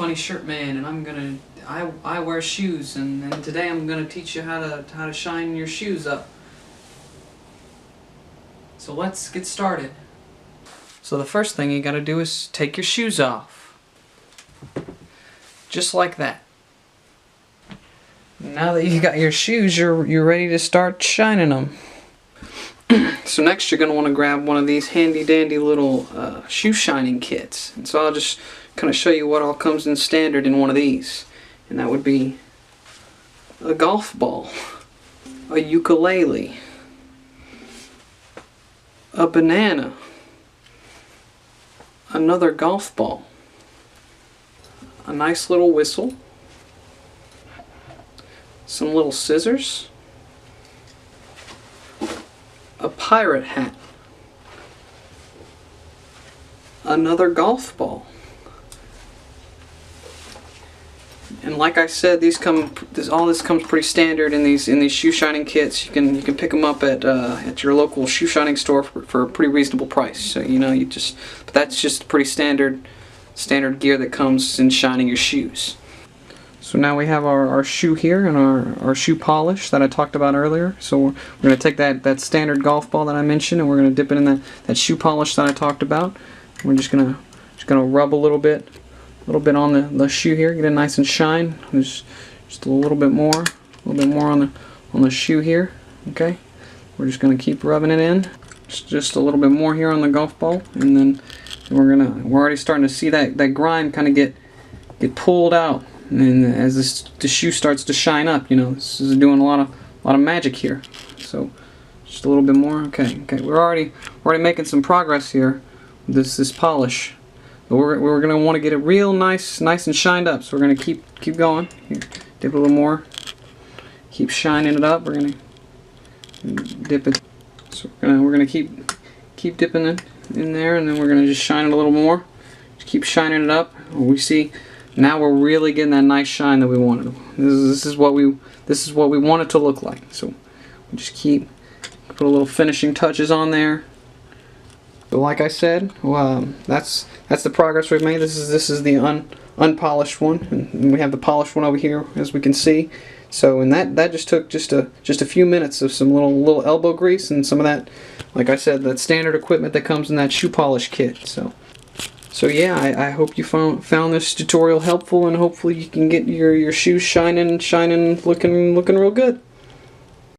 Funny Shirt Man, and I wear shoes, and today I'm gonna teach you how to shine your shoes up. So let's get started. So the first thing you gotta do is take your shoes off. Just like that. Now that you got your shoes, you're ready to start shining them. So next you're going to want to grab one of these handy dandy little shoe shining kits. And so I'll just kind of show you what all comes in standard in one of these. And that would be a golf ball, a ukulele, a banana, another golf ball, a nice little whistle, some little scissors, a pirate hat, another golf ball, and like I said, all this comes pretty standard in these shoe shining kits. You can pick them up at your local shoe shining store for a pretty reasonable price. So but that's just pretty standard gear that comes in shining your shoes. So now we have our shoe here and our shoe polish that I talked about earlier. So we're going to take that standard golf ball that I mentioned, and we're going to dip it in that shoe polish that I talked about. We're just going to rub a little bit on the shoe here, get it nice and shine. Just a little bit more on the shoe here. Okay, we're just going to keep rubbing it in. Just a little bit more here on the golf ball, and then we're already starting to see that grime kind of get pulled out. And as the shoe starts to shine up, this is doing a lot of magic here. So just a little bit more. Okay. We're already making some progress here with this polish. But we're gonna want to get it real nice and shined up. So we're gonna keep going. Here, dip it a little more. Keep shining it up. We're gonna dip it. So we're gonna keep dipping it in there, and then we're gonna just shine it a little more. Just keep shining it up. We see. Now we're really getting that nice shine that we wanted. This is what we want it to look like. So we just put a little finishing touches on there. But like I said, that's the progress we've made. This is the unpolished one, and we have the polished one over here, as we can see. So and that just took just a few minutes of some little elbow grease and some of that, like I said, that standard equipment that comes in that shoe polish kit. So yeah, I hope you found this tutorial helpful, and hopefully you can get your shoes shining, looking real good.